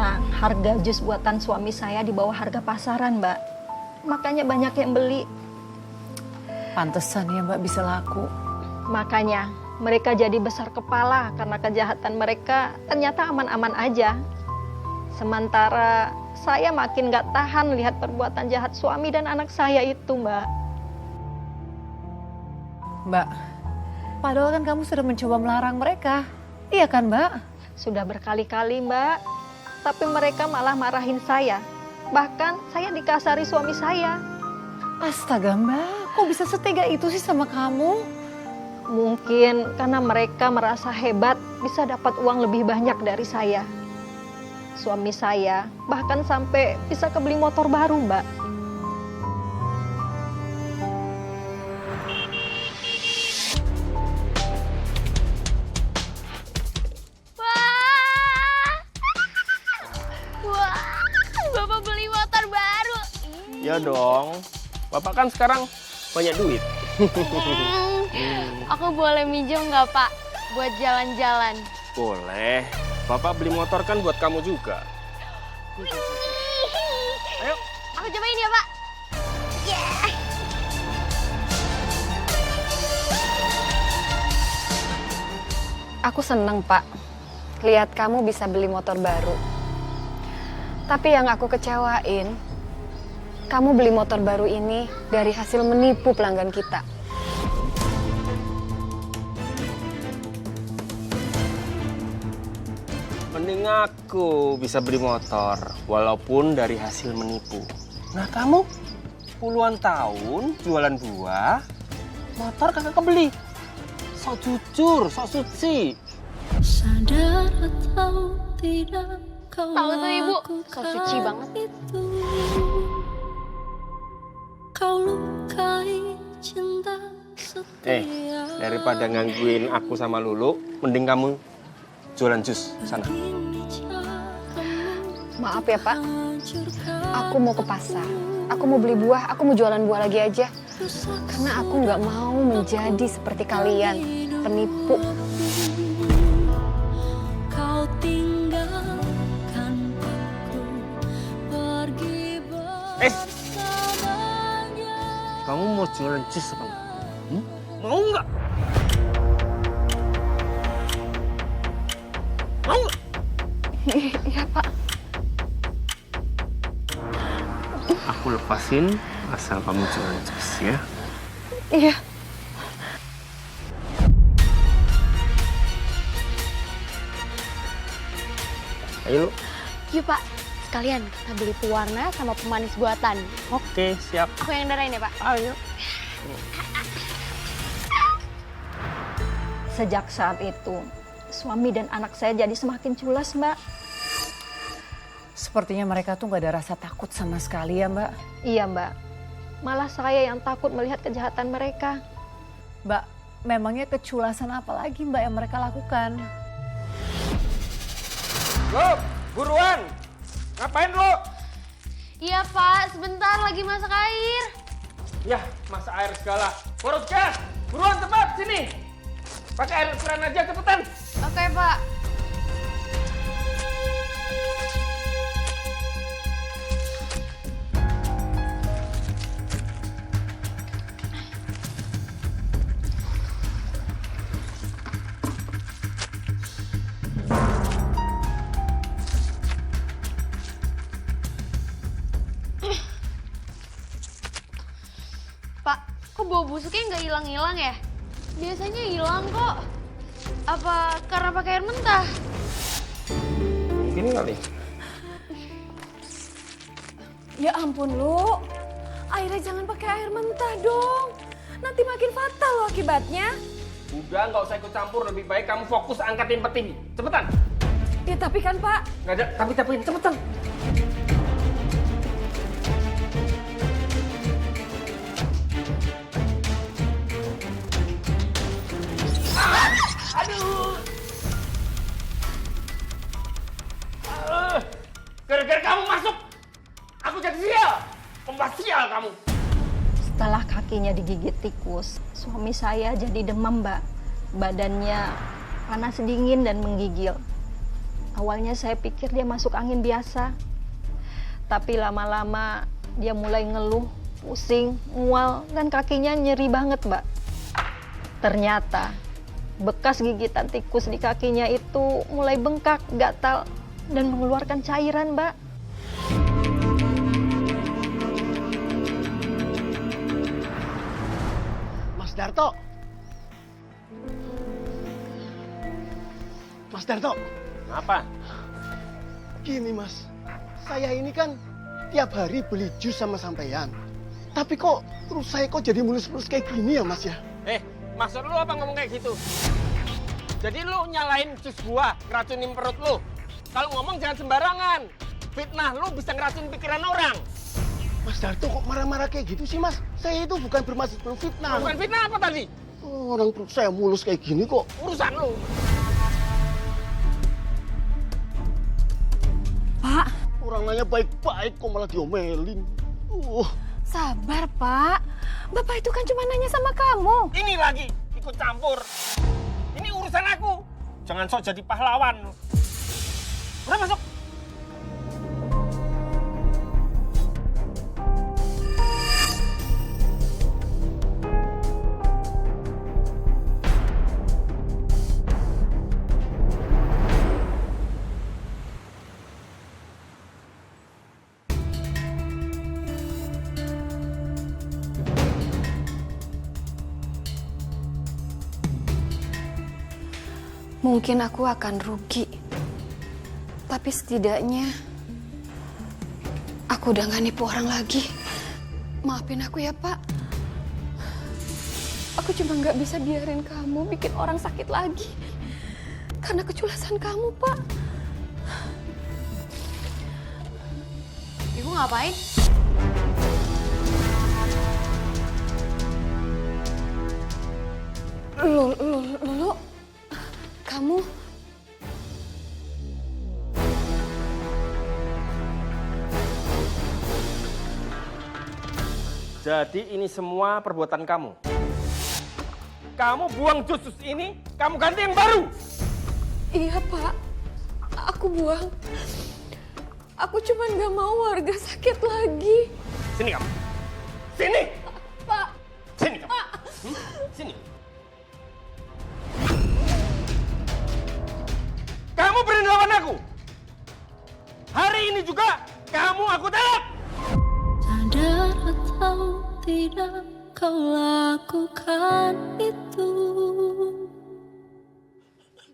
karena harga jus buatan suami saya di bawah harga pasaran, Mbak. Makanya banyak yang beli. Pantesan ya Mbak bisa laku. Makanya mereka jadi besar kepala karena kejahatan mereka ternyata aman-aman aja. Sementara saya makin gak tahan lihat perbuatan jahat suami dan anak saya itu, Mbak. Mbak, padahal kan kamu sudah mencoba melarang mereka. Iya kan Mbak? Sudah berkali-kali, Mbak. Tapi mereka malah marahin saya. Bahkan saya dikasari suami saya. Astaga Mbak, kok bisa setega itu sih sama kamu? Mungkin karena mereka merasa hebat bisa dapat uang lebih banyak dari saya. Suami saya bahkan sampai bisa kebeli motor baru, Mbak. Wah, Bapak beli motor baru. Ya dong, Bapak kan sekarang banyak duit. Aku boleh minjem nggak Pak? Buat jalan-jalan. Boleh, Bapak beli motor kan buat kamu juga. Ayo. Aku cobain ya Pak. Yeah. Aku seneng, Pak. Lihat kamu bisa beli motor baru. Tapi yang aku kecewain, kamu beli motor baru ini dari hasil menipu pelanggan kita. Mending aku bisa beli motor, walaupun dari hasil menipu. Nah kamu, puluhan tahun jualan buah, motor kagak kebeli. Sok jujur, sok suci. Sadar atau tidak kau Tahu tuh Ibu, lakukan so suci banget. itu. Kau lukai cinta setia. Daripada gangguin aku sama Lulu, mending kamu jualan jus sana. Maaf ya, Pak. Aku mau ke pasar. Aku mau beli buah, aku mau jualan buah lagi aja. Karena aku nggak mau menjadi seperti kalian, penipu. Kau tinggalkan aku pergi bersamanya. Kamu mau jualan jus apa enggak? Mau nggak? Mau nggak? Iya, Pak. Aku lepasin asal kamu jualan jus ya. Iya. Ayo. Yuk Pak, sekalian kita beli pewarna sama pemanis buatan. Oke, siap. Aku yang darain ya Pak. Ayo. Sejak saat itu, suami dan anak saya jadi semakin culas, Mbak. Sepertinya mereka tuh gak ada rasa takut sama sekali ya Mbak. Iya, Mbak. Malah saya yang takut melihat kejahatan mereka. Mbak, memangnya keculasan apa lagi Mbak yang mereka lakukan? Lo, buruan. Ngapain lo? Iya Pak, sebentar lagi masak air. Ya, masak air segala. Boros gas. Buruan cepat sini. Pakai air keran aja cepetan. Oke Pak. Pak, kok bau busuknya nggak hilang-hilang ya? Biasanya hilang kok. Apa karena pakai air mentah? Mungkin kali. Ya ampun, Lu. Airnya jangan pakai air mentah dong. Nanti makin fatal loh akibatnya. Udah, nggak usah ikut campur. Lebih baik kamu fokus angkatin peti. Cepetan. Ya tapi kan, Pak. Nggak ada tapi-tapiin. Cepetan. Gara-gara kamu masuk, aku jadi sial. Pembuat sial kamu. Setelah kakinya digigit tikus, suami saya jadi demam, Mbak. Badannya panas dingin dan menggigil. Awalnya saya pikir dia masuk angin biasa. Tapi lama-lama dia mulai ngeluh, pusing, mual, dan kakinya nyeri banget, Mbak. Ternyata bekas gigitan tikus di kakinya itu mulai bengkak, gatal, dan mengeluarkan cairan, Mbak. Mas Darto. Mas Darto, Apa? gini Mas. Saya ini kan tiap hari beli jus sama sampean. Tapi kok terus saya kok jadi mulus-mulus kayak gini ya Mas ya? Maksud lu apa ngomong kayak gitu? Jadi lu nyalain jus gua, ngeracunin perut lu. Kalau ngomong jangan sembarangan. Fitnah lu bisa ngeracunin pikiran orang. Mas Darto kok marah-marah kayak gitu sih Mas? Saya itu bukan bermaksud fitnah. Bukan fitnah apa tadi? Orang perut saya mulus kayak gini kok. Urusan lu. Pak, Orang nanya baik-baik kok malah diomelin. sabar Pak. Bapak itu kan cuma nanya sama kamu. Ini lagi ikut campur. Ini urusan aku. Jangan sok jadi pahlawan lu. Udah masuk. Mungkin aku akan rugi. Tapi setidaknya aku udah gak nipu orang lagi. Maafin aku ya, Pak. Aku cuma gak bisa biarin kamu bikin orang sakit lagi. Karena keculasan kamu, Pak. Ibu ngapain? Lulu, kamu... Jadi ini semua perbuatan kamu. Kamu buang jus ini, kamu ganti yang baru. Iya, Pak. Aku buang. Aku cuma gak mau warga sakit lagi. Sini kamu. Sini. Pak. Sini kamu. Sini. Kamu berani lawan aku. Hari ini juga kamu aku tangkap. Sadar atau tidak kau lakukan itu.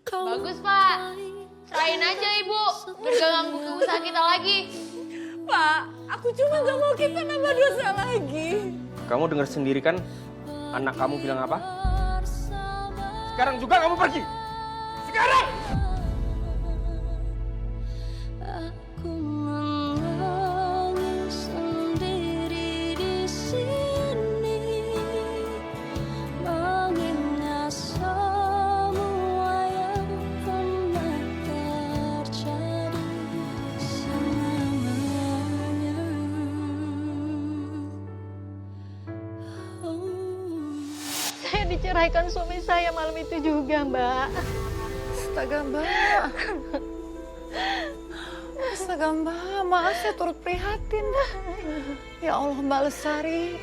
Kau Bagus, Pak. Serahin aja, Ibu. Biar gak ganggu ke usaha kita lagi. Pak, aku cuma gak mau kita nambah dosa lagi. Kamu dengar sendiri kan anak kamu bilang apa? Sekarang juga kamu pergi. Sekarang. Aku menangis sendiri di sini, mengingat semua yang pernah terjadi selamanya. Saya diceraikan suami saya malam itu juga, Mbak. Astaga, Mbak. Astaga, Mbak. Maaf, saya turut prihatin. Ya Allah, Mbak Lestari.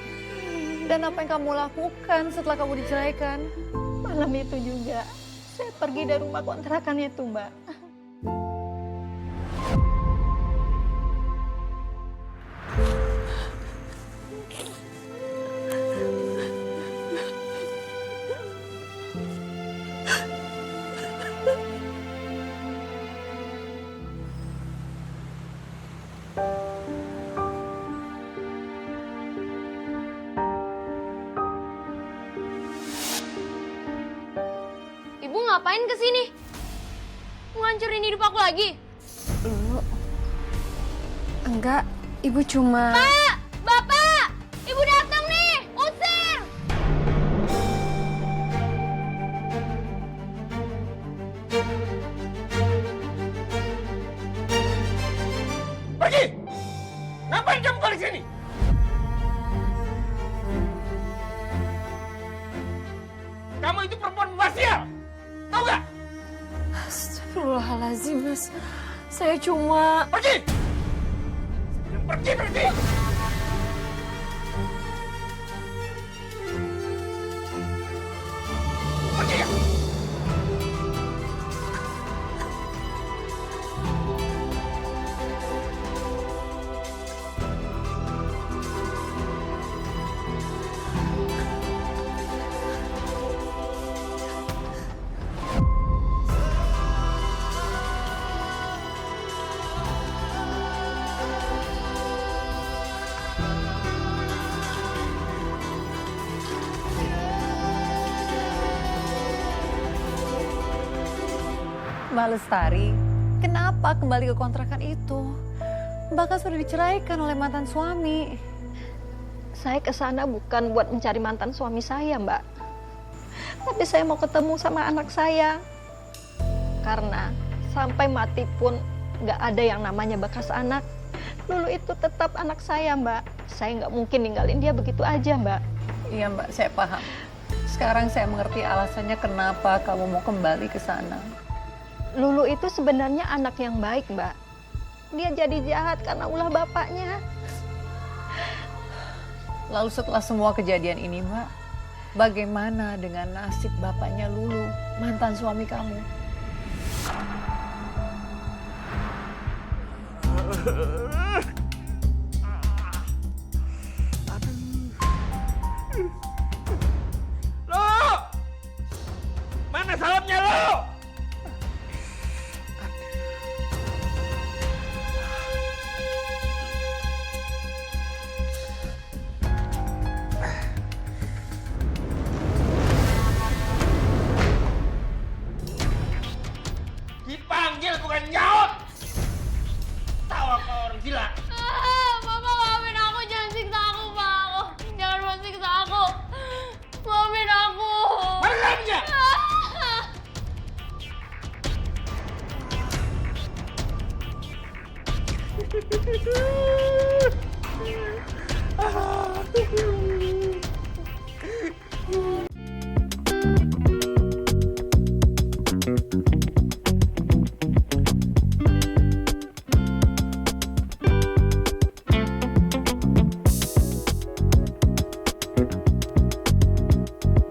Dan apa yang kamu lakukan setelah kamu diceraikan? Malam itu juga saya pergi dari rumah kontrakan itu, Mbak. Ibu ngapain kesini? Mau ngancurin hidup aku lagi? Enggak, Ibu cuma... Pak! Bapak! Ibu datang nih! Usir! Pergi. Ngapain kamu balik sini? Kamu itu perempuan basial. Tahu gak? Astaga. Astagfirullahaladzim, Mas. Saya cuma... Pergi! Pergi, pergi! Pergi ya! Mbak Lestari, kenapa kembali ke kontrakan itu? Mbak kan sudah diceraikan oleh mantan suami. Saya ke sana bukan buat mencari mantan suami saya, Mbak. Tapi saya mau ketemu sama anak saya. Karena sampai mati pun nggak ada yang namanya bekas anak. Lulu itu tetap anak saya, Mbak. Saya nggak mungkin ninggalin dia begitu aja, Mbak. Iya Mbak, saya paham. Sekarang saya mengerti alasannya kenapa kamu mau kembali ke sana. Lulu itu sebenarnya anak yang baik, Mbak. Dia jadi jahat karena ulah bapaknya. Lalu setelah semua kejadian ini Mbak, bagaimana dengan nasib bapaknya Lulu, mantan suami kamu? Lo! Mana salamnya lo? Dipanggil bukan nyaut. Tahu apa orang gila? Mama maafin aku, jangan siksa aku, Pak. Jangan mau siksa aku. Maafin aku. Malamnya!